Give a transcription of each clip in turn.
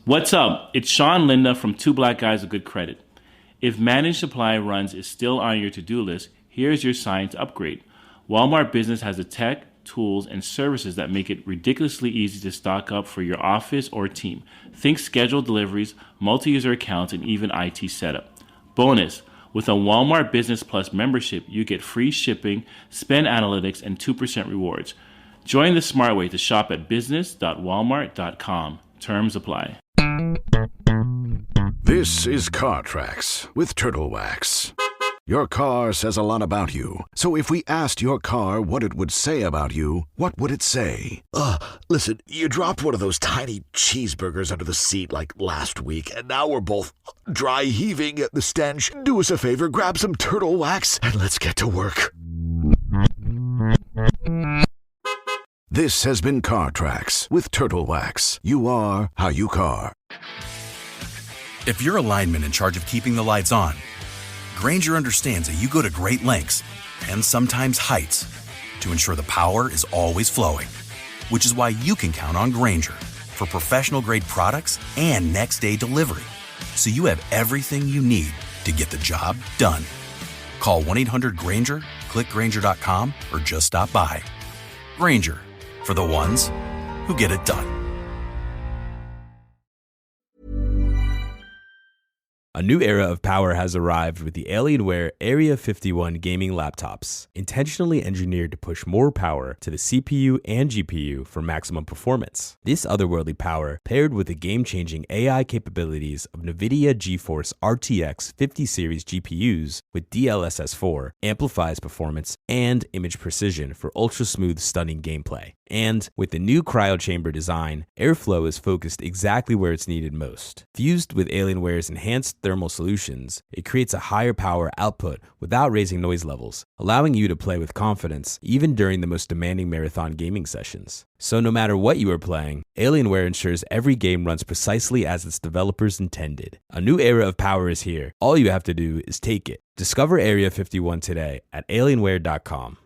What's up? It's Sean Linda from Two Black Guys with Good Credit. If managed supply runs is still on your to-do list, here's your sign to upgrade. Walmart Business has the tech, tools, and services that make it ridiculously easy to stock up for your office or team. Think scheduled deliveries, multi-user accounts, and even IT setup. Bonus, with a Walmart Business Plus membership, you get free shipping, spend analytics, and 2% rewards. Join the smart way to shop at business.walmart.com. Terms apply. This is Car Tracks with Turtle Wax. Your car says a lot about you. So if we asked your car what it would say about you, what would it say? Listen, you dropped one of those tiny cheeseburgers under the seat like last week, and now we're both dry heaving at the stench. Do us a favor, grab some Turtle Wax, and let's get to work. This has been Car Tracks with Turtle Wax. You are how you car. If you're a lineman in charge of keeping the lights on, Grainger understands that you go to great lengths and sometimes heights to ensure the power is always flowing, which is why you can count on Grainger for professional-grade products and next-day delivery, so you have everything you need to get the job done. Call 1-800-GRAINGER, click Grainger.com, or just stop by. Grainger, for the ones who get it done. A new era of power has arrived with the Alienware Area 51 gaming laptops, intentionally engineered to push more power to the CPU and GPU for maximum performance. This otherworldly power, paired with the game-changing AI capabilities of NVIDIA GeForce RTX 50 series GPUs with DLSS4, amplifies performance and image precision for ultra-smooth, stunning gameplay. And with the new cryo chamber design, airflow is focused exactly where it's needed most. Fused with Alienware's enhanced thermal solutions, it creates a higher power output without raising noise levels, allowing you to play with confidence even during the most demanding marathon gaming sessions. So no matter what you are playing, Alienware ensures every game runs precisely as its developers intended. A new era of power is here. All you have to do is take it. Discover Area 51 today at alienware.com.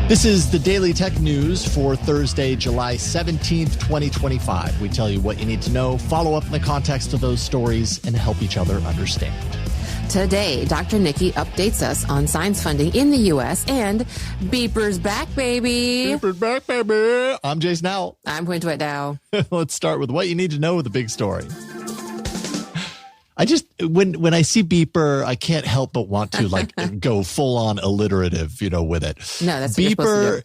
This is the Daily Tech News for Thursday, July 17th, 2025. We tell you what you need to know, follow up in the context of those stories, and help each other understand. Today, Dr. Niki updates us on science funding in the U.S. and Beeper's back, baby. Beeper's back, baby. I'm Jason Howell. I'm Quinn Twitdow. Let's start with what you need to know with the big story. When I see Beeper, I can't help but want to go full on alliterative, with it. No, that's Beeper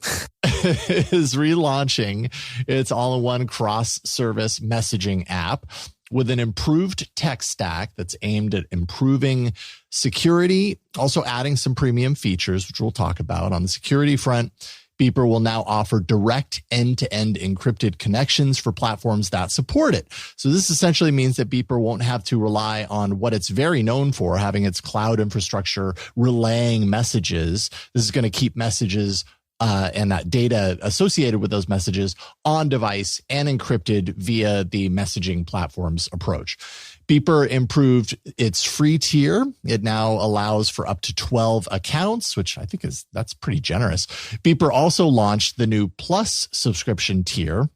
is relaunching its all-in-one cross-service messaging app with an improved tech stack that's aimed at improving security, also adding some premium features, which we'll talk about. On the security front, Beeper will now offer direct end-to-end encrypted connections for platforms that support it. So this essentially means that Beeper won't have to rely on what it's very known for, having its cloud infrastructure relaying messages. This is going to keep messages and that data associated with those messages on device and encrypted via the messaging platform's approach. Beeper improved its free tier. It now allows for up to 12 accounts, which I think that's pretty generous. Beeper also launched the new Plus subscription tier.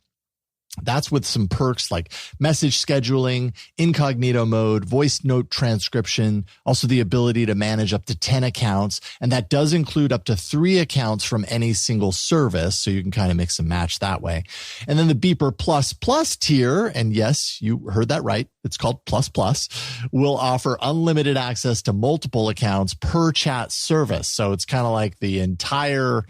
That's with some perks like message scheduling, incognito mode, voice note transcription, also the ability to manage up to 10 accounts. And that does include up to 3 accounts from any single service. So you can kind of mix and match that way. And then the Beeper Plus tier, and yes, you heard that right, it's called Plus Plus, will offer unlimited access to multiple accounts per chat service. So it's kind of like the entire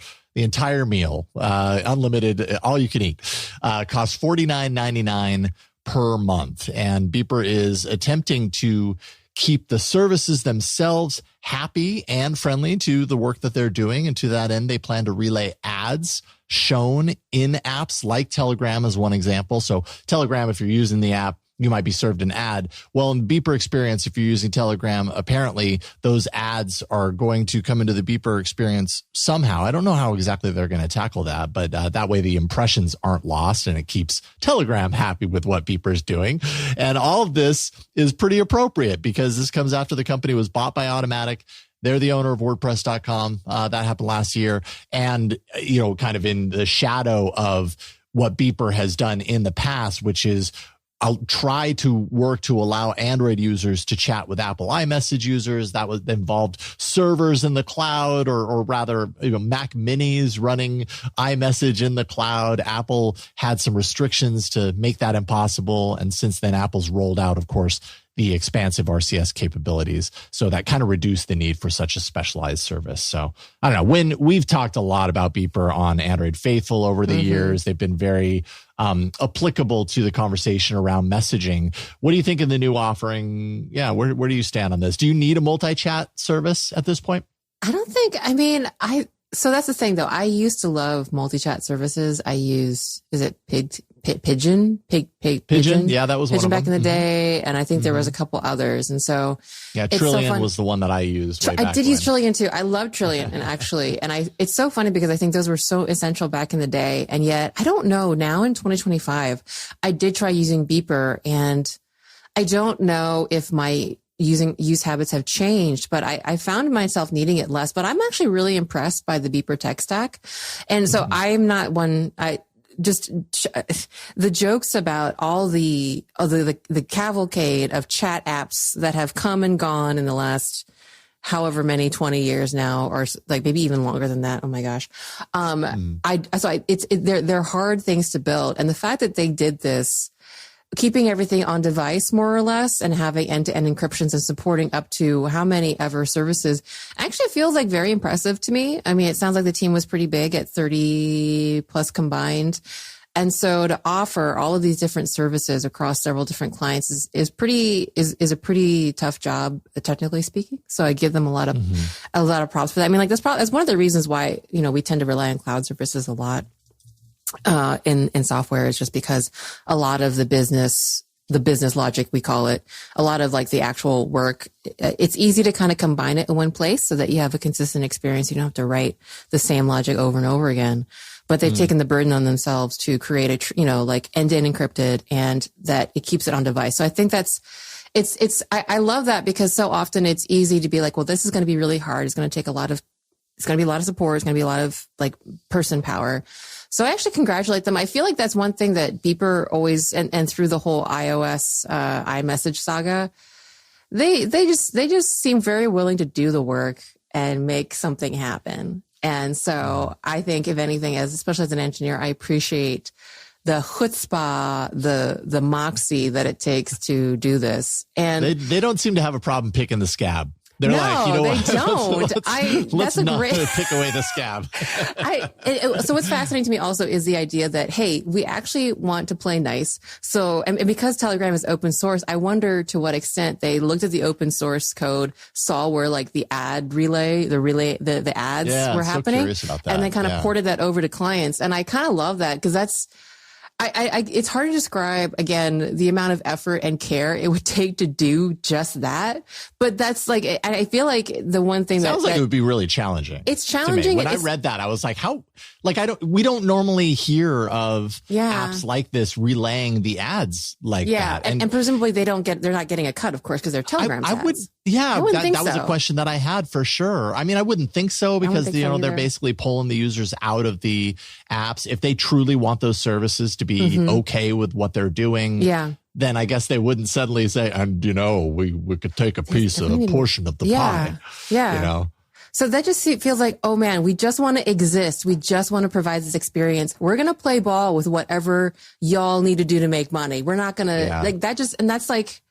meal, unlimited, all you can eat, costs $49.99 per month. And Beeper is attempting to keep the services themselves happy and friendly to the work that they're doing. And to that end, they plan to relay ads shown in apps like Telegram as one example. So Telegram, if you're using the app, you might be served an ad. Well, in Beeper experience, if you're using Telegram, apparently those ads are going to come into the Beeper experience somehow. I don't know how exactly they're going to tackle that, but that way the impressions aren't lost and it keeps Telegram happy with what Beeper's doing. And all of this is pretty appropriate because this comes after the company was bought by Automatic. They're the owner of WordPress.com. That happened last year. And, kind of in the shadow of what Beeper has done in the past, which is I'll try to work to allow Android users to chat with Apple iMessage users. That was involved servers in the cloud, or rather, Mac Minis running iMessage in the cloud. Apple had some restrictions to make that impossible. And since then, Apple's rolled out, of course, the expansive RCS capabilities. So that kind of reduced the need for such a specialized service. So I don't know, when we've talked a lot about Beeper on Android Faithful over the years, they've been very applicable to the conversation around messaging. What do you think of the new offering? Yeah. Where do you stand on this? Do you need a multi-chat service at this point? I don't think, so that's the thing though. I used to love multi-chat services. I used, is it Pigeon? Pigeon? Yeah, that was Pigeon one of them. back in the day. And I think there was a couple others. And so yeah, Trillion was the one that I used. I did use Trillion too. I love Trillion it's so funny because I think those were so essential back in the day. And yet I don't know, now in 2025, I did try using Beeper, and I don't know if my use habits have changed, but I found myself needing it less. But I'm actually really impressed by the Beeper tech stack. And so I'm not one, the jokes about all the cavalcade of chat apps that have come and gone in the last however many 20 years now, or like maybe even longer than that. Oh my gosh. They're hard things to build. And the fact that they did this, keeping everything on device more or less, and having end-to-end encryptions and supporting up to how many ever services actually feels like very impressive to me. I mean, it sounds like the team was pretty big at 30 plus combined. And so to offer all of these different services across several different clients is a pretty tough job, technically speaking. So I give them a lot of props for that. I mean, like that's one of the reasons why, we tend to rely on cloud services a lot. In software, is just because a lot of the business logic, we call it, a lot of like the actual work, it's easy to kind of combine it in one place so that you have a consistent experience. You don't have to write the same logic over and over again, but they've taken the burden on themselves to create like end-to-end encrypted, and that it keeps it on device. So I think I love that, because so often it's easy to be like, well, this is going to be really hard. It's going to be a lot of support. It's going to be a lot of like person power. So I actually congratulate them. I feel like that's one thing that Beeper always, and through the whole iOS, iMessage saga, they just seem very willing to do the work and make something happen. And so I think, if anything, especially as an engineer, I appreciate the chutzpah, the moxie that it takes to do this. And they don't seem to have a problem picking the scab. They're like, they what? don't. Let's not pick away the scab. So what's fascinating to me also is the idea that, hey, we actually want to play nice. So, and because Telegram is open source, I wonder to what extent they looked at the open source code, saw where like the ad relay, the ads were happening, curious about that. And then kind of ported that over to clients. And I kind of love that, because that's, it's hard to describe, again, the amount of effort and care it would take to do just that. But that's like, I feel like the one thing sounds like it would be really challenging. It's challenging. When I read that, I was like, we don't normally hear of apps like this relaying the ads like that. And presumably they're not getting a cut, of course, because they're Telegram ads. That was a question that I had for sure. I mean, I wouldn't think so, because they're basically pulling the users out of the apps. If they truly want those services to be okay with what they're doing, then I guess they wouldn't suddenly say, and we could take a portion of the pie. Yeah. So that just feels like, oh man, we just want to exist. We just want to provide this experience. We're going to play ball with whatever y'all need to do to make money. We're not going to like that. And that's like,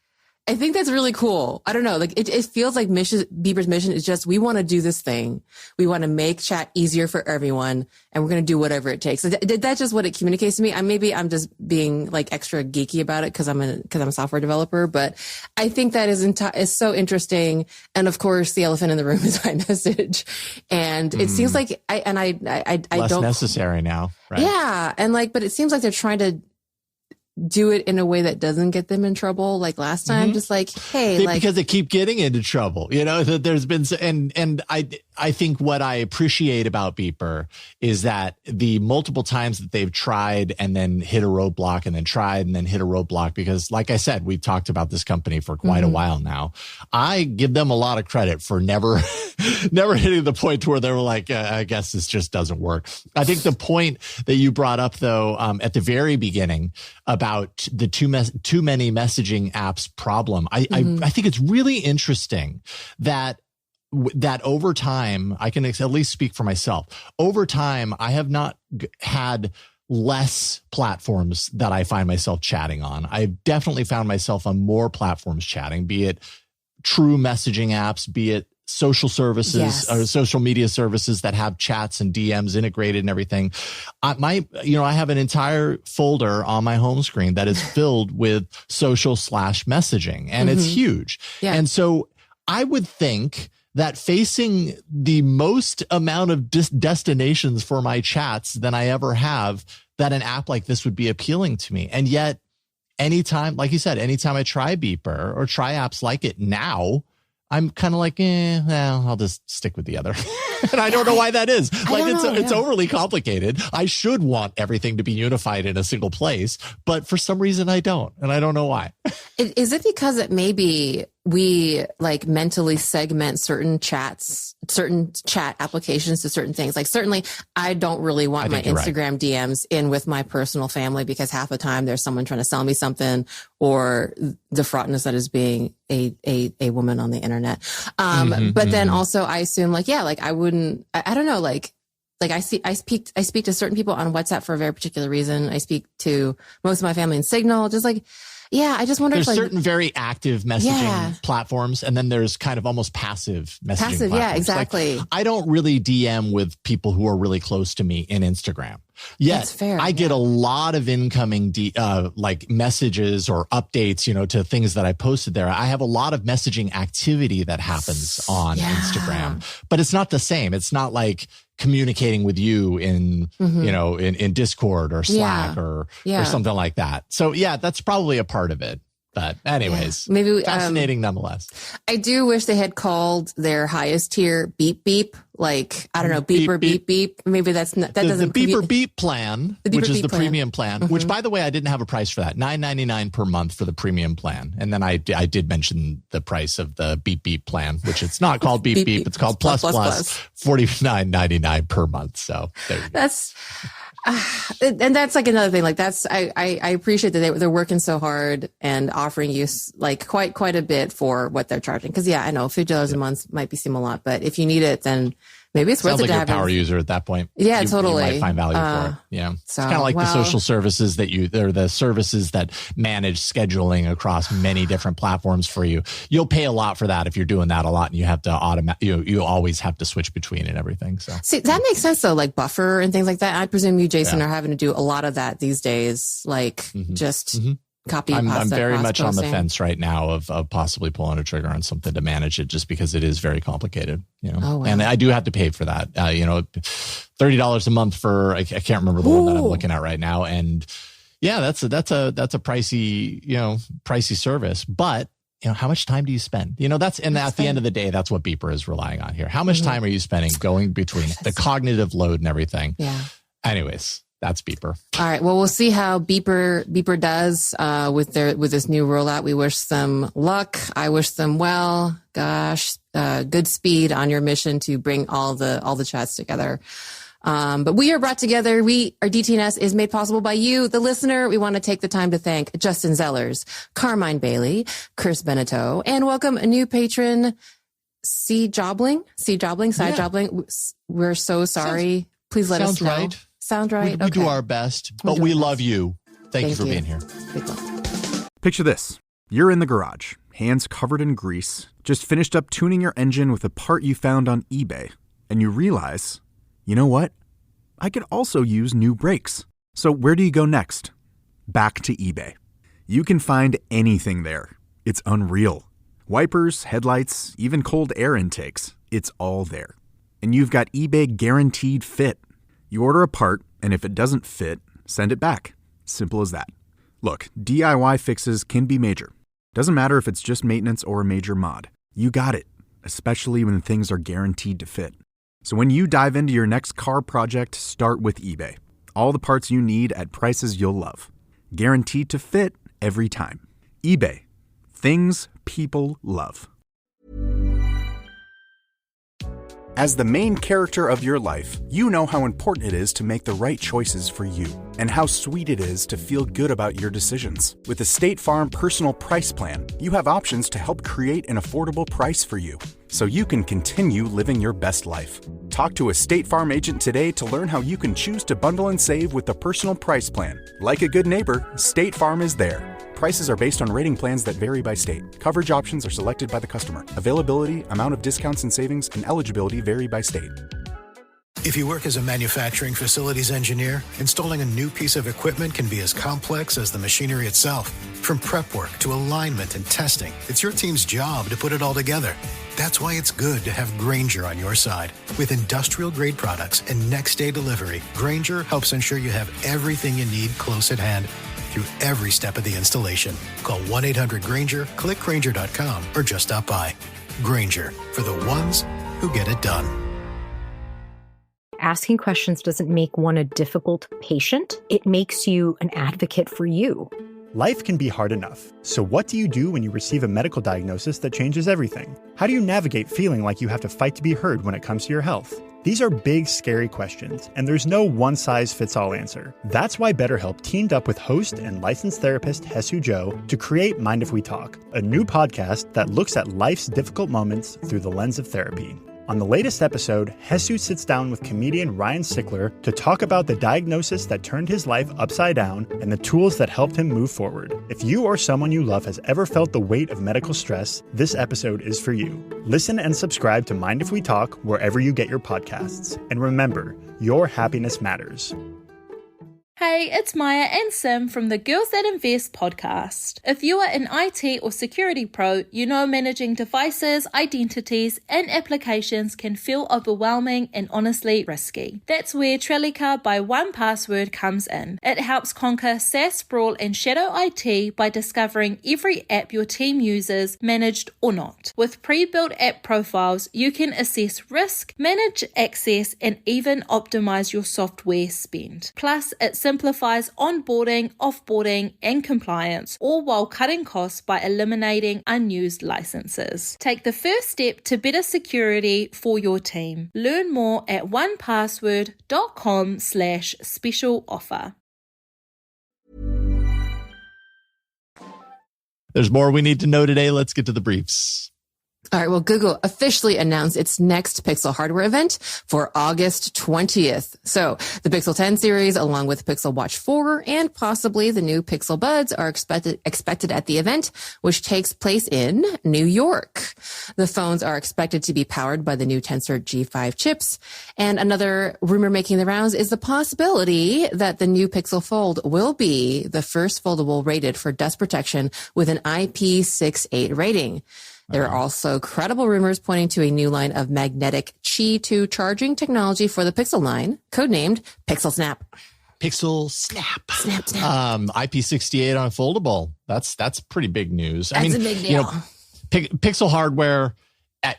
I think that's really cool. I don't know. Like it feels like Beeper's mission is just, we want to do this thing. We want to make chat easier for everyone, and we're going to do whatever it takes. So that's just what it communicates to me. Maybe I'm just being like extra geeky about it because I'm a software developer, but I think that is so interesting. And of course, the elephant in the room is iMessage, and it seems like I less don't necessary now, right? Yeah, and but it seems like they're trying to do it in a way that doesn't get them in trouble like last time. Just like, hey, because they keep getting into trouble, that there's been, and I think what I appreciate about Beeper is that the multiple times that they've tried and then hit a roadblock, and then tried and then hit a roadblock, because like I said, we've talked about this company for quite a while now. I give them a lot of credit for never hitting the point where they were like, I guess this just doesn't work. I think the point that you brought up though, at the very beginning about about the too many messaging apps problem. I think it's really interesting that over time, I can at least speak for myself. Over time, I have not had less platforms that I find myself chatting on. I've definitely found myself on more platforms chatting, be it true messaging apps, be it social services or social media services that have chats and DMs integrated and everything. I have an entire folder on my home screen that is filled with social/messaging, and it's huge. Yeah. And so I would think that facing the most amount of destinations for my chats than I ever have, that an app like this would be appealing to me. And yet anytime, like you said, anytime I try Beeper or try apps like it now, I'm kind of like, I'll just stick with the other. And I don't know why that is. Like it's overly complicated. I should want everything to be unified in a single place, but for some reason I don't. And I don't know why. Is it because it maybe we like mentally segment certain chat applications to certain things? Like certainly I don't really want my Instagram DMs in with my personal family, because half the time there's someone trying to sell me something, or the fraudness that is being a woman on the internet. But then also I assume I don't know, I speak to certain people on WhatsApp for a very particular reason. I speak to most of my family in Signal, just I just wonder there's certain very active messaging platforms, and then there's kind of almost passive messaging platforms. Yeah, exactly. I don't really DM with people who are really close to me in Instagram. Yet fair, I get a lot of incoming messages or updates, to things that I posted there. I have a lot of messaging activity that happens on Instagram, but it's not the same. It's not like communicating with you in, in Discord or Slack or something like that. So that's probably a part of it. But anyways, maybe fascinating nonetheless. I do wish they had called their highest tier beep beep. I don't know, beep or beep beep. Maybe that doesn't. The beep or beep plan, which is the premium plan, which by the way, I didn't have a price for that. $9.99 per month for the premium plan. And then I did mention the price of the beep beep plan, which it's not called beep beep. It's called plus $49.99 per month. So there you go. And that's another thing. I appreciate that they're working so hard and offering you quite a bit for what they're charging. Because I know $50 a month might seem a lot, but if you need it, then maybe it's worth it. Sounds like you're a power user at that point. Yeah, totally. You might find value for it. Yeah, it's kind of like the social services they're the services that manage scheduling across many different platforms for you. You'll pay a lot for that if you're doing that a lot, and you have to you always have to switch between and everything. So see, that makes sense though, like Buffer and things like that. I presume you, Jason, are having to do a lot of that these days, copy. I'm very much on the fence right now of possibly pulling a trigger on something to manage it, just because it is very complicated, and I do have to pay for that, $30 a month for, I can't remember the one that I'm looking at right now. And that's a pricey service, but how much time do you spend? At the end of the day, that's what Beeper is relying on here. How much time are you spending going between the cognitive load and everything? Yeah. Anyways. That's Beeper. All right. Well, we'll see how Beeper does with this new rollout. We wish them luck. I wish them well. Gosh, good speed on your mission to bring all the chats together. But we are brought together. Our DTNS is made possible by you, the listener. We want to take the time to thank Justin Zellers, Carmine Bailey, Chris Beneteau, and welcome a new patron, C. Jobling. We're so sorry. Please let us know. Right. Sound right? We do our best, but we love you. Thank you for being here. Picture this. You're in the garage, hands covered in grease, just finished up tuning your engine with a part you found on eBay, and you realize, you know what? I could also use new brakes. So where do you go next? Back to eBay. You can find anything there. It's unreal. Wipers, headlights, even cold air intakes. It's all there. And you've got eBay Guaranteed Fit. You order a part, and if it doesn't fit, send it back. Simple as that. Look, DIY fixes can be major. Doesn't matter if it's just maintenance or a major mod. You got it, especially when things are guaranteed to fit. So when you dive into your next car project, start with eBay. All the parts you need at prices you'll love. Guaranteed to fit every time. eBay. Things people love. As the main character of your life, you know how important it is to make the right choices for you, and how sweet it is to feel good about your decisions. With the State Farm Personal Price Plan, you have options to help create an affordable price for you, so you can continue living your best life. Talk to a State Farm agent today to learn how you can choose to bundle and save with the Personal Price Plan. Like a good neighbor, State Farm is there. Prices are based on rating plans that vary by state. Coverage options are selected by the customer. Availability, amount of discounts and savings, and eligibility vary by state. If you work as a manufacturing facilities engineer, installing a new piece of equipment can be as complex as the machinery itself. From prep work to alignment and testing, it's your team's job to put it all together. That's why it's good to have Grainger on your side. With industrial-grade products and next-day delivery, Grainger helps ensure you have everything you need close at hand through every step of the installation. Call 1-800-GRAINGER, click Grainger.com, or just stop by. Grainger, for the ones who get it done. Asking questions doesn't make one a difficult patient. It makes you an advocate for you. Life can be hard enough. So what do you do when you receive a medical diagnosis that changes everything? How do you navigate feeling like you have to fight to be heard when it comes to your health? These are big, scary questions, and there's no one-size-fits-all answer. That's why BetterHelp teamed up with host and licensed therapist Hesu Joe to create Mind If We Talk, a new podcast that looks at life's difficult moments through the lens of therapy. On the latest episode, Hesu sits down with comedian Ryan Sickler to talk about the diagnosis that turned his life upside down and the tools that helped him move forward. If you or someone you love has ever felt the weight of medical stress, this episode is for you. Listen and subscribe to Mind If We Talk wherever you get your podcasts. And remember, your happiness matters. Hey, it's Maya and Sim from the Girls That Invest podcast. If you are an IT or security pro, you know managing devices, identities, and applications can feel overwhelming and honestly risky. That's where Trellica by 1Password comes in. It helps conquer SaaS sprawl and shadow IT by discovering every app your team uses, managed or not. With pre-built app profiles, you can assess risk, manage access, and even optimize your software spend. Plus, it simplifies onboarding, offboarding, and compliance, all while cutting costs by eliminating unused licenses. Take the first step to better security for your team. Learn more at onepassword.com/special offer. There's more we need to know today. Let's get to the briefs. All right. Well, Google officially announced its next Pixel hardware event for August 20th. So the Pixel 10 series, along with Pixel Watch 4 and possibly the new Pixel Buds are expected at the event, which takes place in New York. The phones are expected to be powered by the new Tensor G5 chips. And another rumor making the rounds is the possibility that the new Pixel Fold will be the first foldable rated for dust protection with an IP68 rating. There are also credible rumors pointing to a new line of magnetic Qi 2 charging technology for the Pixel line, codenamed Pixel Snap. Pixel Snap. Snap, snap. IP68 on a foldable. That's pretty big news. That's a big deal. You know, Pixel hardware,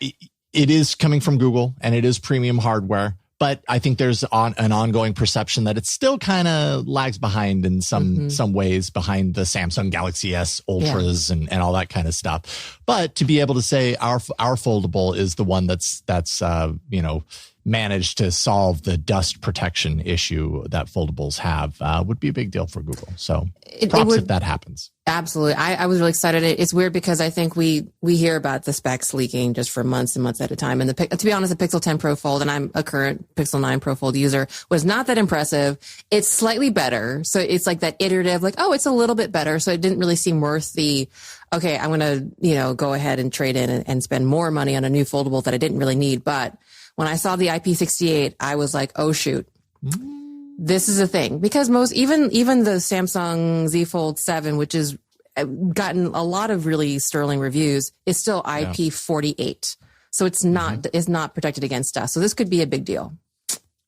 it is coming from Google and it is premium hardware. But I think there's an ongoing perception that it still kind of lags behind in some ways behind the Samsung Galaxy S Ultras and all that kind of stuff. But to be able to say our foldable is the one that's managed to solve the dust protection issue that foldables have would be a big deal for Google. So props if that happens. Absolutely. I was really excited. It's weird because I think we hear about the specs leaking just for months and months at a time. And to be honest, the Pixel 10 Pro Fold, and I'm a current Pixel 9 Pro Fold user, was not that impressive. It's slightly better. So it's like that iterative, like, oh, it's a little bit better. So it didn't really seem worth the, okay, I'm going to, go ahead and trade in and spend more money on a new foldable that I didn't really need. But when I saw the IP68, I was like, oh, shoot. This is a thing, because even the Samsung Z Fold 7, which has gotten a lot of really sterling reviews, is still IP48. So it's not protected against dust. So this could be a big deal.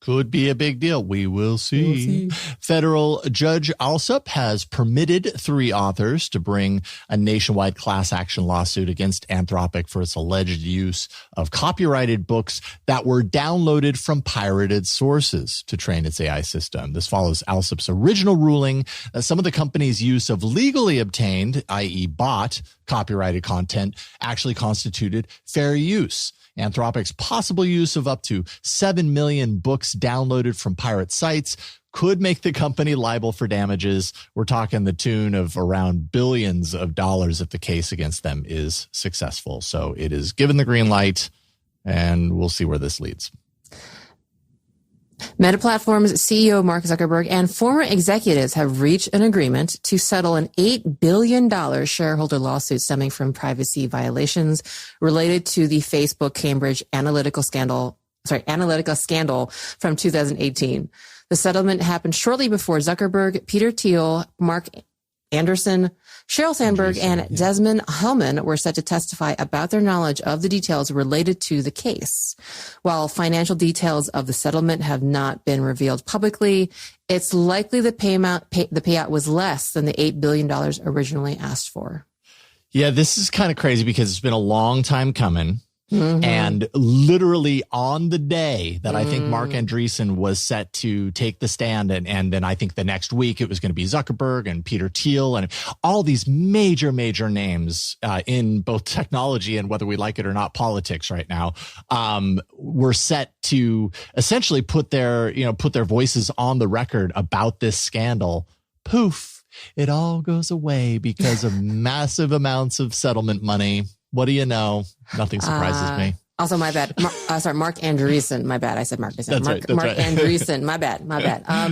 Could be a big deal. We will see. Federal Judge Alsup has permitted 3 authors to bring a nationwide class action lawsuit against Anthropic for its alleged use of copyrighted books that were downloaded from pirated sources to train its AI system. This follows Alsup's original ruling that some of the company's use of legally obtained, i.e. bought, copyrighted content actually constituted fair use. Anthropic's possible use of up to 7 million books downloaded from pirate sites could make the company liable for damages. We're talking the tune of around billions of dollars if the case against them is successful. So it is given the green light, and we'll see where this leads. Meta Platforms CEO Mark Zuckerberg and former executives have reached an agreement to settle an $8 billion shareholder lawsuit stemming from privacy violations related to the Facebook Cambridge Analytica scandal from 2018. The settlement happened shortly before Zuckerberg, Peter Thiel, Mark Anderson, Sheryl Sandberg, and Desmond Hellman were set to testify about their knowledge of the details related to the case. While financial details of the settlement have not been revealed publicly, it's likely the payout was less than the $8 billion originally asked for. Yeah, this is kind of crazy because it's been a long time coming. Mm-hmm. And literally on the day that I think Mark Andreessen was set to take the stand, and then I think the next week it was going to be Zuckerberg and Peter Thiel and all these major names in both technology and, whether we like it or not, politics right now, were set to essentially put their voices on the record about this scandal. Poof, it all goes away because of massive amounts of settlement money. What do you know? Nothing surprises me. Also, my bad. Mark Andreessen. My bad. I said Mark. Mark Andreessen. My bad.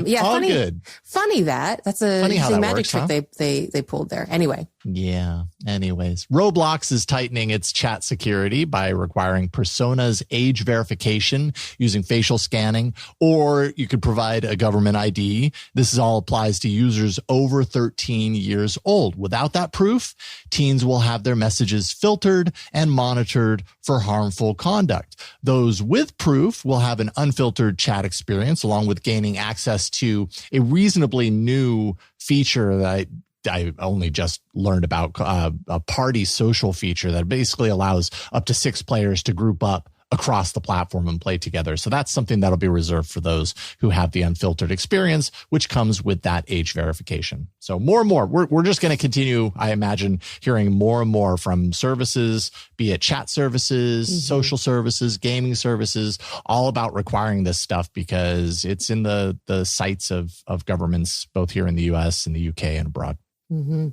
Yeah, all funny. Good. Funny that's a magic trick they pulled there. Anyway. Yeah. Anyways, Roblox is tightening its chat security by requiring personas age verification using facial scanning, or you could provide a government ID. This all applies to users over 13 years old. Without that proof, teens will have their messages filtered and monitored for harmful conduct. Those with proof will have an unfiltered chat experience, along with gaining access to a reasonably new feature that I only just learned about, a party social feature that basically allows up to 6 players to group up across the platform and play together. So that's something that'll be reserved for those who have the unfiltered experience, which comes with that age verification. So more and more, we're just going to continue, I imagine, hearing more and more from services, be it chat services, social services, gaming services, all about requiring this stuff because it's in the sights of governments, both here in the US and the UK and abroad. Mm-hmm.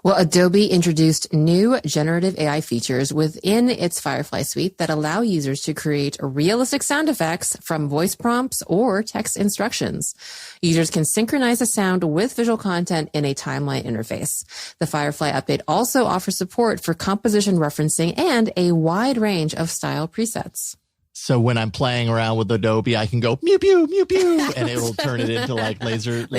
Well, Adobe introduced new generative AI features within its Firefly suite that allow users to create realistic sound effects from voice prompts or text instructions. Users can synchronize the sound with visual content in a timeline interface. The Firefly update also offers support for composition referencing and a wide range of style presets. So when I'm playing around with Adobe, I can go mew pew, and it'll turn it into like laser sounds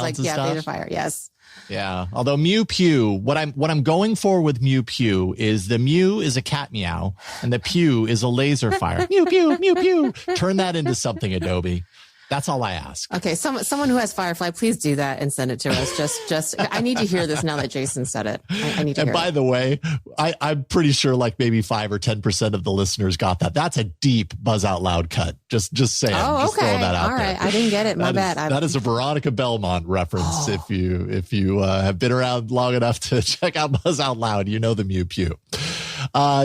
like, and stuff. Laser fire, yes. Yeah. Although Mew Pew, what I'm going for with Mew Pew is the Mew is a cat meow and the pew is a laser fire. Mew Pew, Mew Pew. Turn that into something, Adobe. That's all I ask. Okay, someone who has Firefly, please do that and send it to us. Just I need to hear this now that Jason said it. I need to hear it. And by the way, I'm pretty sure like maybe 5 or 10% of the listeners got that. That's a deep Buzz Out Loud cut. Just saying. Oh, okay. Just throwing that out all right. there. I didn't get it. My bad. That is a Veronica Belmont reference. If you have been around long enough to check out Buzz Out Loud, you know the Mew Pew.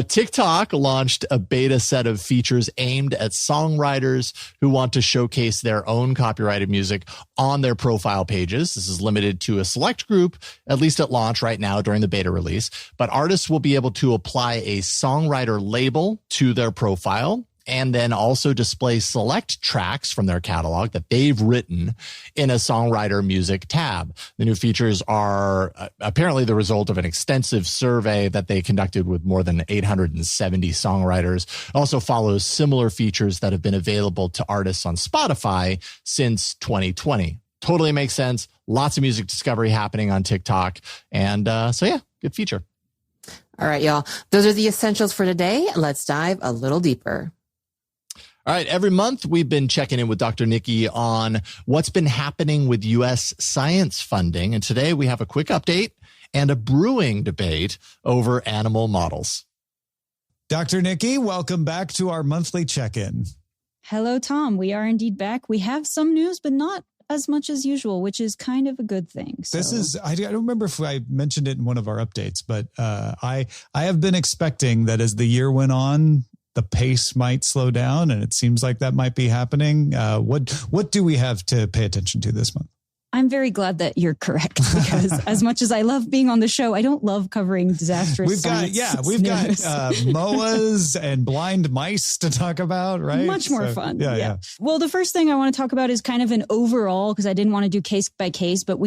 TikTok launched a beta set of features aimed at songwriters who want to showcase their own copyrighted music on their profile pages. This is limited to a select group, at least at launch right now during the beta release. But artists will be able to apply a songwriter label to their profile and then also display select tracks from their catalog that they've written in a songwriter music tab. The new features are apparently the result of an extensive survey that they conducted with more than 870 songwriters. It also follows similar features that have been available to artists on Spotify since 2020. Totally makes sense. Lots of music discovery happening on TikTok. And so yeah, good feature. All right, y'all. Those are the essentials for today. Let's dive a little deeper. All right. Every month, we've been checking in with Dr. Niki on what's been happening with U.S. science funding. And today we have a quick update and a brewing debate over animal models. Dr. Niki, welcome back to our monthly check-in. Hello, Tom. We are indeed back. We have some news, but not as much as usual, which is kind of a good thing. So. This is, I don't remember if I mentioned it in one of our updates, but I have been expecting that as the year went on, the pace might slow down, and it seems like that might be happening. What do we have to pay attention to this month? I'm very glad that you're correct, because as much as I love being on the show, I don't love covering disastrous We've got MOAs and blind mice to talk about, right? Much more fun. Yeah. Well, the first thing I want to talk about is kind of an overall, because I didn't want to do case by case, but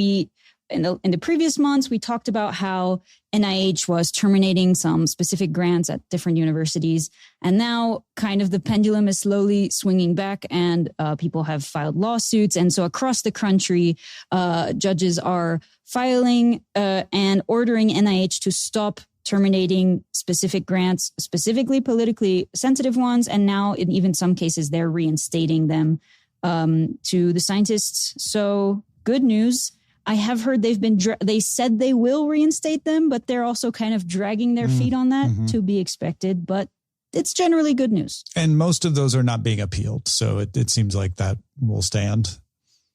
in the previous months, we talked about how NIH was terminating some specific grants at different universities. And now kind of the pendulum is slowly swinging back, and people have filed lawsuits. And so across the country, judges are filing and ordering NIH to stop terminating specific grants, specifically politically sensitive ones. And now in even some cases, they're reinstating them to the scientists. So good news. I have heard they said they will reinstate them, but they're also kind of dragging their feet on that, to be expected. But it's generally good news. And most of those are not being appealed. So it seems like that will stand.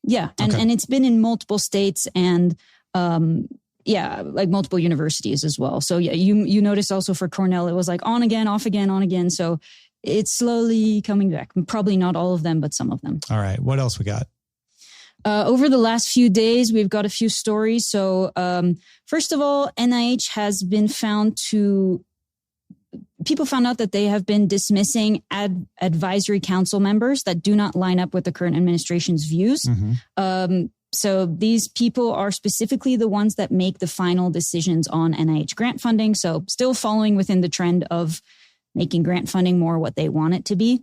Yeah. And it's been in multiple states and, like multiple universities as well. So yeah, you notice also for Cornell, it was like on again, off again, on again. So it's slowly coming back. Probably not all of them, but some of them. All right. What else we got? Over the last few days, we've got a few stories. So first of all, NIH has been people found out that they have been dismissing advisory council members that do not line up with the current administration's views. So these people are specifically the ones that make the final decisions on NIH grant funding. So still following within the trend of making grant funding more what they want it to be.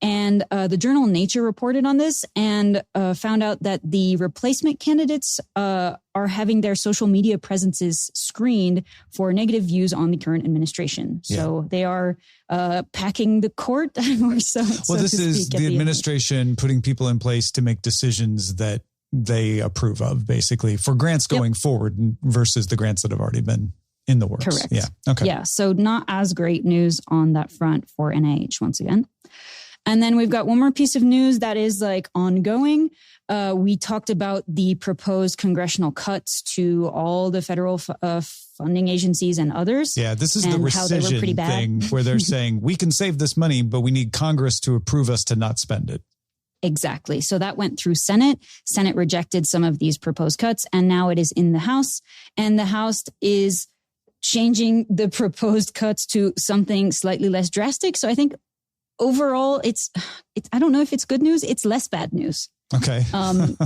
And the journal Nature reported on this and found out that the replacement candidates are having their social media presences screened for negative views on the current administration. So they are packing the court. Well, this is the administration putting people in place to make decisions that they approve of, basically, for grants going forward versus the grants that have already been in the works. Correct. Yeah. Okay. Yeah. So not as great news on that front for NIH once again. And then we've got one more piece of news that is like ongoing. We talked about the proposed congressional cuts to all the federal funding agencies and others. Yeah, this is the rescission thing where they're saying we can save this money, but we need Congress to approve us to not spend it. Exactly. So that went through Senate. Senate rejected some of these proposed cuts, and now it is in the House. And the House is changing the proposed cuts to something slightly less drastic. So I think overall, it's I don't know if it's good news. It's less bad news. Okay.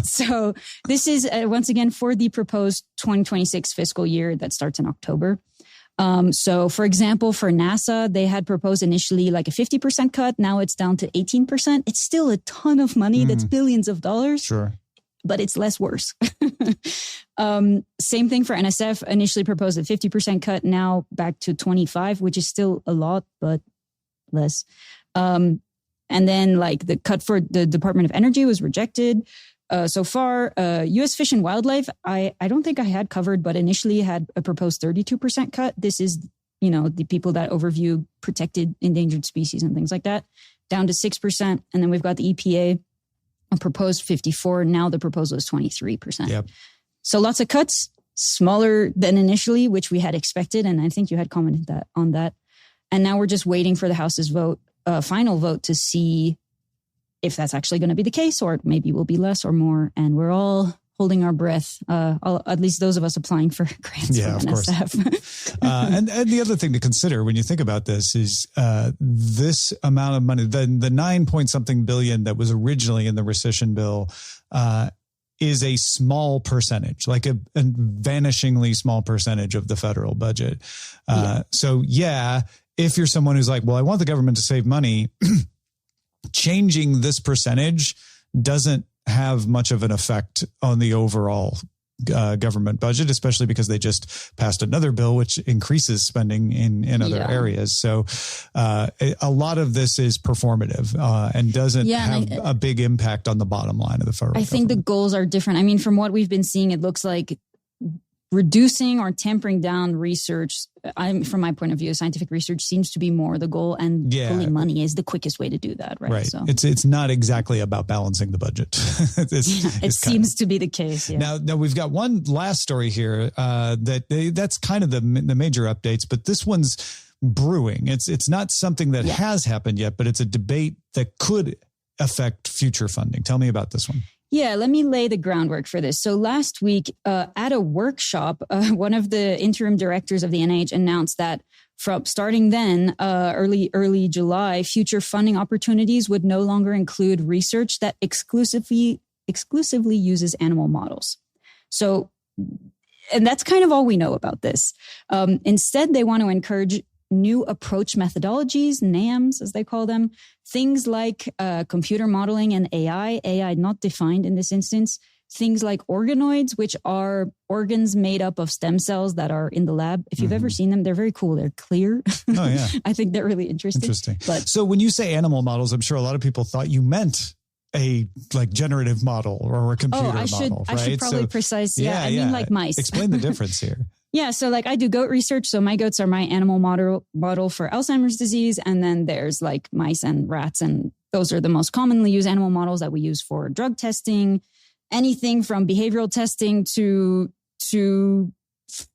So this is once again for the proposed 2026 fiscal year that starts in October. So for example, for NASA, they had proposed initially like a 50% cut. Now it's down to 18%. It's still a ton of money. That's billions of dollars. Sure. But it's less worse. Same thing for NSF. Initially proposed a 50% cut. Now back to 25, which is still a lot, but less. And then like the cut for the Department of Energy was rejected. So far, U.S. Fish and Wildlife, I don't think I had covered, but initially had a proposed 32% cut. This is, the people that overview protected endangered species and things like that, down to 6%. And then we've got the EPA, a proposed 54%. Now the proposal is 23%. Yep. So lots of cuts, smaller than initially, which we had expected. And I think you had commented on that. And now we're just waiting for the House's final vote to see if that's actually going to be the case, or maybe will be less or more. And we're all holding our breath, at least those of us applying for grants from NSF. Course. And the other thing to consider when you think about this is this amount of money, the 9-point-something billion that was originally in the rescission bill is a small percentage, like a vanishingly small percentage of the federal budget. So if you're someone who's like, well, I want the government to save money, changing this percentage doesn't have much of an effect on the overall government budget, especially because they just passed another bill which increases spending in other areas. So a lot of this is performative and doesn't have a big impact on the bottom line of the federal government. I think the goals are different. I mean, from what we've been seeing, it looks like reducing or tempering down research, from my point of view, scientific research seems to be more the goal, and pulling money is the quickest way to do that, right? So it's not exactly about balancing the budget. It seems to be the case. Yeah. Now we've got one last story here that's kind of the major updates, but this one's brewing. It's not something that has happened yet, but it's a debate that could affect future funding. Tell me about this one. Yeah, let me lay the groundwork for this. So last week at a workshop, one of the interim directors of the NIH announced that from starting then, early July, future funding opportunities would no longer include research that exclusively uses animal models. So, and that's kind of all we know about this. Instead, they want to encourage new approach methodologies, NAMs, as they call them, things like computer modeling and AI not defined in this instance, things like organoids, which are organs made up of stem cells that are in the lab. If you've ever seen them, they're very cool. They're clear. Oh, yeah. I think they're really interesting. But so when you say animal models, I'm sure a lot of people thought you meant a generative model or a computer model, right? I should probably precise. Yeah, I mean like mice. Explain the difference here. Yeah, so I do goat research. So my goats are my animal model for Alzheimer's disease. And then there's mice and rats. And those are the most commonly used animal models that we use for drug testing, anything from behavioral testing to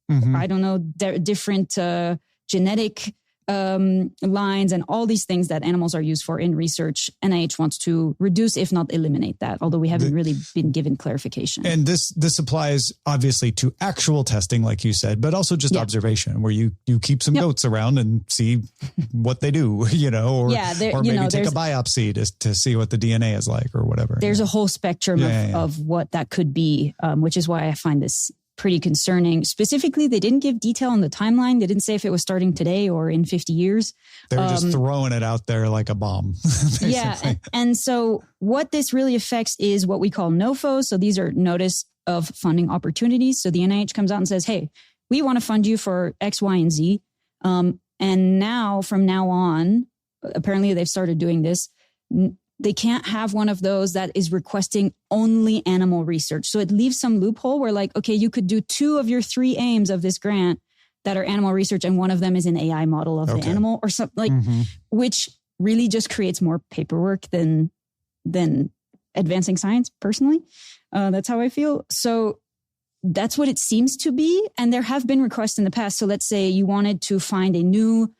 I don't know, different genetic lines and all these things that animals are used for in research. NIH wants to reduce, if not eliminate that, although we haven't really been given clarification. And this applies obviously to actual testing, like you said, but also just observation, where you keep some goats around and see what they do, or maybe take a biopsy to see what the DNA is like or whatever. There's a whole spectrum of what that could be, which is why I find this pretty concerning. Specifically, they didn't give detail on the timeline. They didn't say if it was starting today or in 50 years. They were just throwing it out there like a bomb. Yeah. And so what this really affects is what we call NOFOs. So these are notice of funding opportunities. So the NIH comes out and says, hey, we want to fund you for X, Y, and Z. And now, from now on, apparently they've started doing this. They can't have one of those that is requesting only animal research. So it leaves some loophole where okay, you could do 2 of your 3 aims of this grant that are animal research, and one of them is an AI model of the animal or something which really just creates more paperwork than advancing science, personally. That's how I feel. So that's what it seems to be. And there have been requests in the past. So let's say you wanted to find a new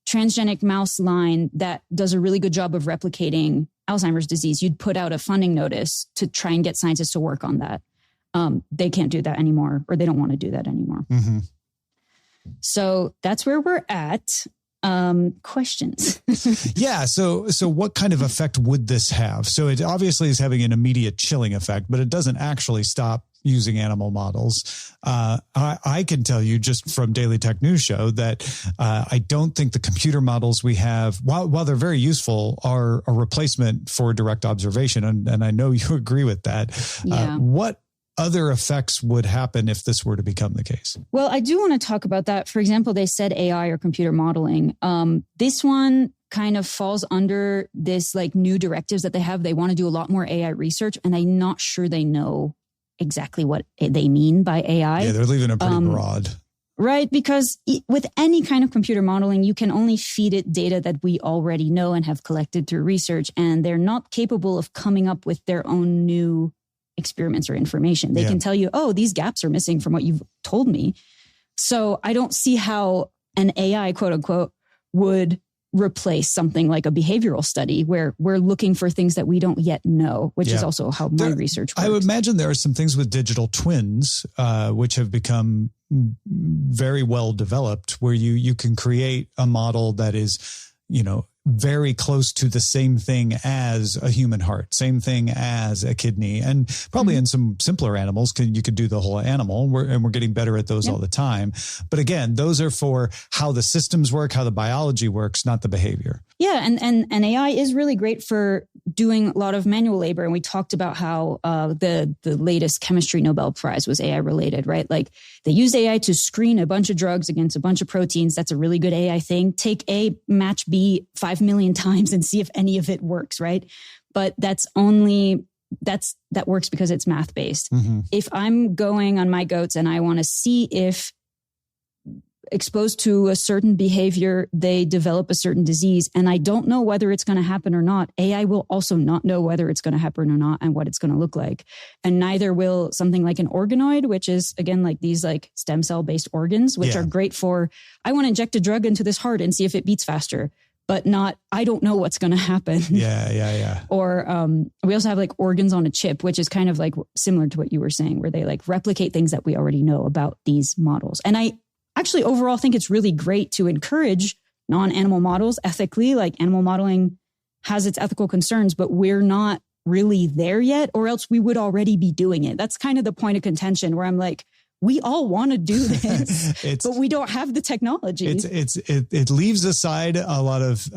transgenic mouse line that does a really good job of replicating Alzheimer's disease. You'd put out a funding notice to try and get scientists to work on that. They can't do that anymore, or they don't want to do that anymore. So that's where we're at. Questions? Yeah. So what kind of effect would this have? So it obviously is having an immediate chilling effect, but it doesn't actually stop using animal models. I can tell you just from Daily Tech News Show that I don't think the computer models we have, while they're very useful, are a replacement for direct observation. And I know you agree with that. Yeah. What other effects would happen if this were to become the case? Well, I do want to talk about that. For example, they said AI or computer modeling. This one kind of falls under this new directives that they have. They want to do a lot more AI research, and I'm not sure they know exactly what they mean by AI. Yeah, they're leaving it pretty broad. Right, because with any kind of computer modeling, you can only feed it data that we already know and have collected through research, and they're not capable of coming up with their own new experiments or information. They can tell you, oh, these gaps are missing from what you've told me. So I don't see how an AI, quote unquote, would replace something like a behavioral study where we're looking for things that we don't yet know, which is also how my research works. I would imagine there are some things with digital twins, which have become very well developed, where you can create a model that is, very close to the same thing as a human heart, same thing as a kidney, and probably in some simpler animals, you could do the whole animal, and we're getting better at those all the time. But again, those are for how the systems work, how the biology works, not the behavior. Yeah, and AI is really great for doing a lot of manual labor. And we talked about how the latest chemistry Nobel Prize was AI related, right? Like they used AI to screen a bunch of drugs against a bunch of proteins. That's a really good AI thing. Take A, match B 5 million times and see if any of it works, right? But that works because it's math based. Mm-hmm. If I'm going on my goats and I want to see if exposed to a certain behavior, they develop a certain disease, and I don't know whether it's going to happen or not, AI will also not know whether it's going to happen or not and what it's going to look like. And neither will something like an organoid, which is again like these like stem cell based organs, which are great for, I want to inject a drug into this heart and see if it beats faster, but not, I don't know what's going to happen. Yeah. Or we also have like organs on a chip, which is kind of like similar to what you were saying, where they like replicate things that we already know about these models. And I actually overall think it's really great to encourage non-animal models ethically. Like animal modeling has its ethical concerns, but we're not really there yet, or else we would already be doing it. That's kind of the point of contention where I'm like, we all want to do this, but we don't have the technology. It leaves aside a lot of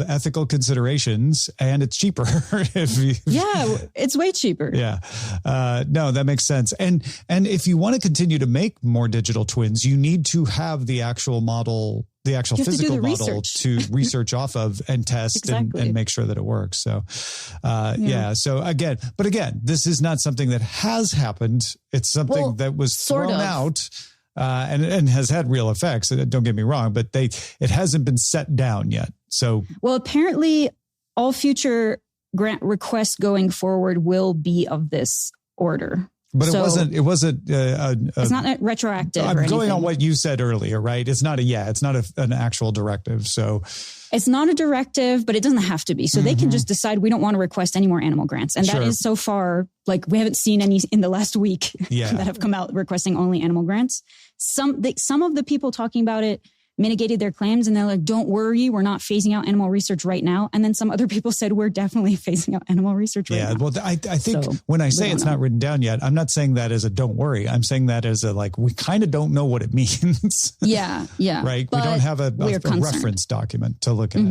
ethical considerations, and it's cheaper. It's way cheaper. Yeah, no, that makes sense. And if you want to continue to make more digital twins, you need to have the actual model, the actual physical model to research off of and test and make sure that it works. So, So again, this is not something that has happened. It's something that was thrown out and has had real effects. Don't get me wrong, but it hasn't been set down yet. So, well, apparently all future grant requests going forward will be of this order. But it wasn't. It's not retroactive. I'm going on what you said earlier, right? It's not an actual directive. So it's not a directive, but it doesn't have to be. So they can just decide we don't want to request any more animal grants. And that is so far, like we haven't seen any in the last week that have come out requesting only animal grants. Some of the people talking about it mitigated their claims and they're like, don't worry, we're not phasing out animal research right now. And then some other people said, we're definitely phasing out animal research right now. Yeah, well, I think when I say it's not written down yet, I'm not saying that as a don't worry. I'm saying that as a like, we kind of don't know what it means. Yeah. Right? We don't have a reference document to look at.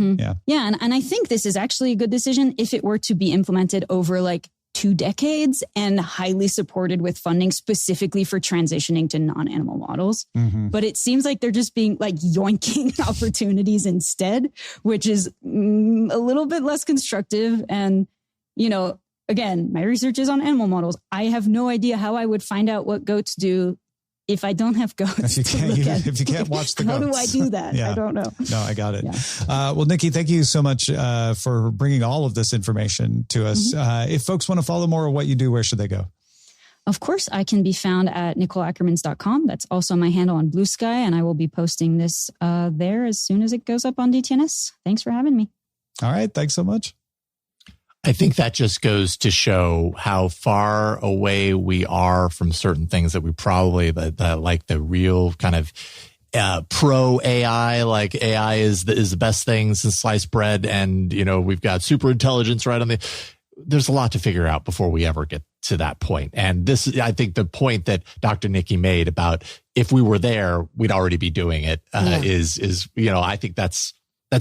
Yeah, and I think this is actually a good decision if it were to be implemented over like 2 decades and highly supported with funding specifically for transitioning to non-animal models. But it seems like they're just being like yoinking opportunities instead, which is a little bit less constructive. And, again, my research is on animal models. I have no idea how I would find out what goats do if I don't have goats. If you can't watch the goats. How do I do that? I don't know. No, I got it. Yeah. Well, Niki, thank you so much for bringing all of this information to us. If folks want to follow more of what you do, where should they go? Of course, I can be found at NicoleAckermans.com. That's also my handle on Blue Sky, and I will be posting this there as soon as it goes up on DTNS. Thanks for having me. All right. Thanks so much. I think that just goes to show how far away we are from certain things that we probably like the real kind of pro AI, like AI is the best thing since sliced bread. And, we've got super intelligence right on there's a lot to figure out before we ever get to that point. And this is, I think the point that Dr. Niki made about if we were there, we'd already be doing it, is, I think that's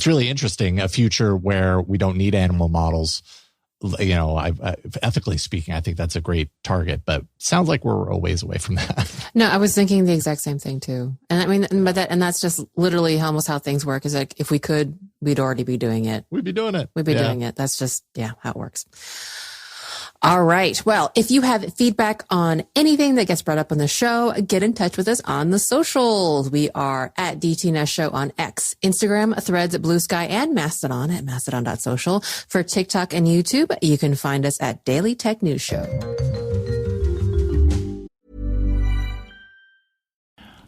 really interesting. A future where we don't need animal models. Ethically speaking, I think that's a great target, but sounds like we're a ways away from that. No, I was thinking the exact same thing too. And I mean, that's just literally almost how things work is like, if we could, we'd already be doing it. We'd be doing it. Doing it. That's just, how it works. All right. Well, if you have feedback on anything that gets brought up on the show, get in touch with us on the socials. We are at DTNS Show on X, Instagram, Threads at Blue Sky, and Mastodon at mastodon.social. For TikTok and YouTube, you can find us at Daily Tech News Show.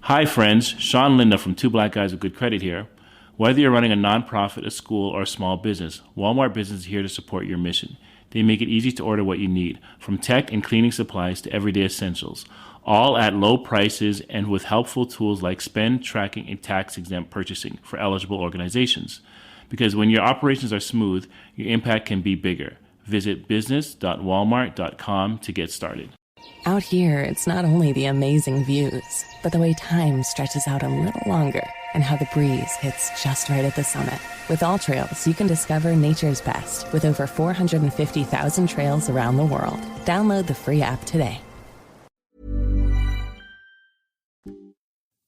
Hi, friends. Sean Linda from Two Black Guys with Good Credit here. Whether you're running a nonprofit, a school, or a small business, Walmart Business is here to support your mission. They make it easy to order what you need, from tech and cleaning supplies to everyday essentials, all at low prices and with helpful tools like spend tracking and tax-exempt purchasing for eligible organizations. Because when your operations are smooth, your impact can be bigger. Visit business.walmart.com to get started. Out here, it's not only the amazing views, but the way time stretches out a little longer and how the breeze hits just right at the summit. With All Trails, you can discover nature's best with over 450,000 trails around the world. Download the free app today.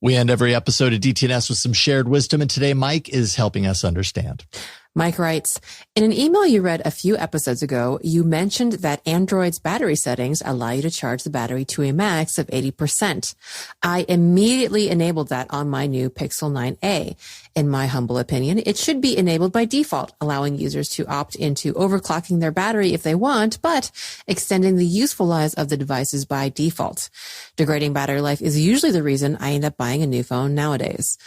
We end every episode of DTNS with some shared wisdom, and today Mike is helping us understand. Mike writes, in an email you read a few episodes ago, you mentioned that Android's battery settings allow you to charge the battery to a max of 80%. I immediately enabled that on my new Pixel 9a. In my humble opinion, it should be enabled by default, allowing users to opt into overclocking their battery if they want, but extending the useful lives of the devices by default. Degrading battery life is usually the reason I end up buying a new phone nowadays.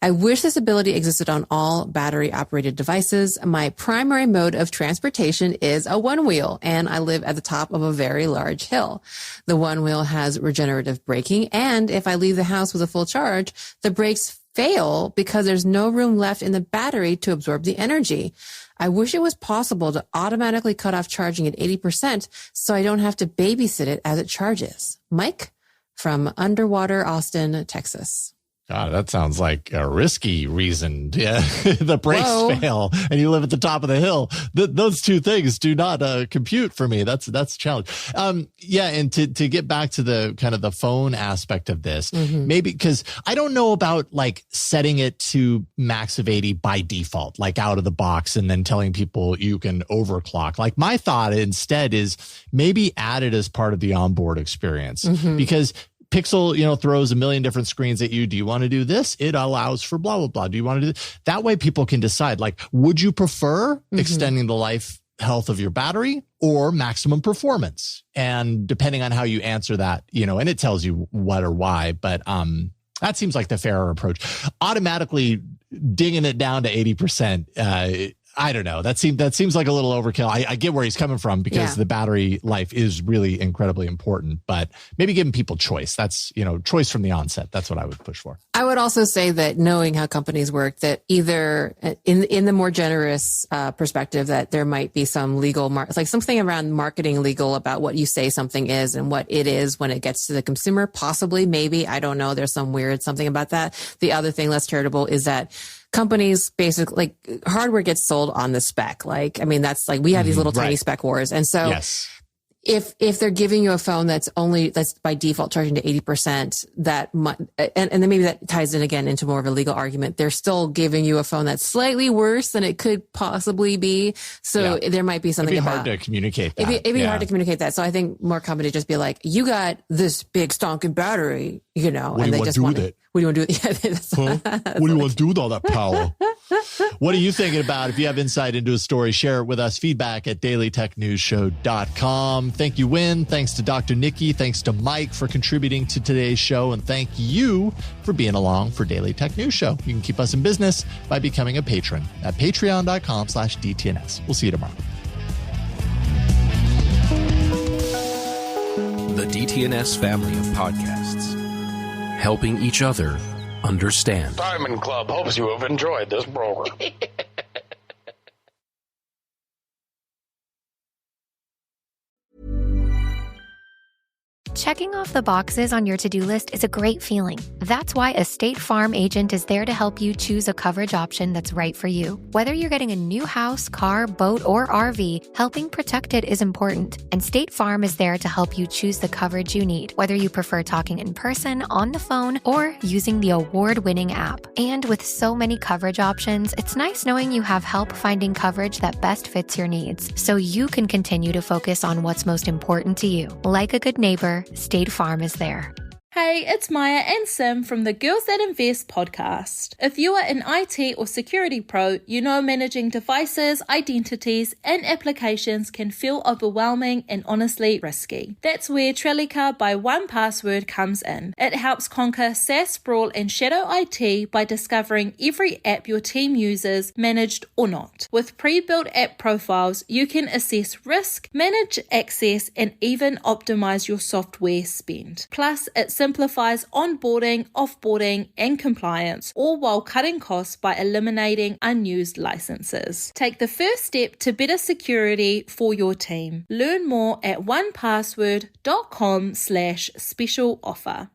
I wish this ability existed on all battery-operated devices. My primary mode of transportation is a one-wheel, and I live at the top of a very large hill. The one-wheel has regenerative braking, and if I leave the house with a full charge, the brakes fail because there's no room left in the battery to absorb the energy. I wish it was possible to automatically cut off charging at 80% so I don't have to babysit it as it charges. Mike from Underwater, Austin, Texas. God, that sounds like a risky reason. Yeah, the brakes fail and you live at the top of the hill. Those two things do not compute for me. That's a challenge. Yeah, and to get back to the kind of the phone aspect of this, maybe because I don't know about like setting it to max of 80 by default, like out of the box, and then telling people you can overclock. Like my thought instead is maybe add it as part of the onboard experience because Pixel, throws a million different screens at you. Do you want to do this? It allows for blah, blah, blah. Do you want to do this? That way people can decide, like, would you prefer extending the life health of your battery or maximum performance? And depending on how you answer that, and it tells you what or why, but that seems like the fairer approach. Automatically dinging it down to 80%, I don't know. That seems like a little overkill. I get where he's coming from because the battery life is really incredibly important, but maybe giving people choice. That's, choice from the onset. That's what I would push for. I would also say that knowing how companies work, that either in the more generous perspective, that there might be some legal, like something around marketing legal about what you say something is and what it is when it gets to the consumer. Possibly, maybe, I don't know. There's some weird something about that. The other thing less charitable is that companies basically, like, hardware gets sold on the spec. Like, I mean, that's like, we have these little tiny spec wars. And so if they're giving you a phone that's by default charging to 80%, and then maybe that ties in again into more of a legal argument. They're still giving you a phone that's slightly worse than it could possibly be. So there might be something hard to communicate that. It'd be hard to communicate that. So I think more companies just be like, you got this big stonking battery, What and do they just want to do with it? What do you want to do? What do you want to do with all that power? What are you thinking about? If you have insight into a story, share it with us. Feedback at dailytechnewsshow.com. Thank you, Huyen. Thanks to Dr. Niki. Thanks to Mike for contributing to today's show. And thank you for being along for Daily Tech News Show. You can keep us in business by becoming a patron at patreon.com/DTNS. We'll see you tomorrow. The DTNS family of podcasts, helping each other understand. Diamond Club hopes you have enjoyed this program. Checking off the boxes on your to-do list is a great feeling. That's why a State Farm agent is there to help you choose a coverage option that's right for you. Whether you're getting a new house, car, boat, or RV, helping protect it is important. And State Farm is there to help you choose the coverage you need, whether you prefer talking in person, on the phone, or using the award-winning app. And with so many coverage options, it's nice knowing you have help finding coverage that best fits your needs, so you can continue to focus on what's most important to you. Like a good neighbor, State Farm is there. Hey, it's Maya and Sim from the Girls That Invest podcast. If you are an IT or security pro, you know managing devices, identities, and applications can feel overwhelming and honestly risky. That's where Trellica by 1Password comes in. It helps conquer SaaS sprawl and shadow IT by discovering every app your team uses, managed or not. With pre-built app profiles, you can assess risk, manage access, and even optimize your software spend. Plus, it simplifies onboarding, offboarding, and compliance, all while cutting costs by eliminating unused licenses. Take the first step to better security for your team. Learn more at onepassword.com/special offer.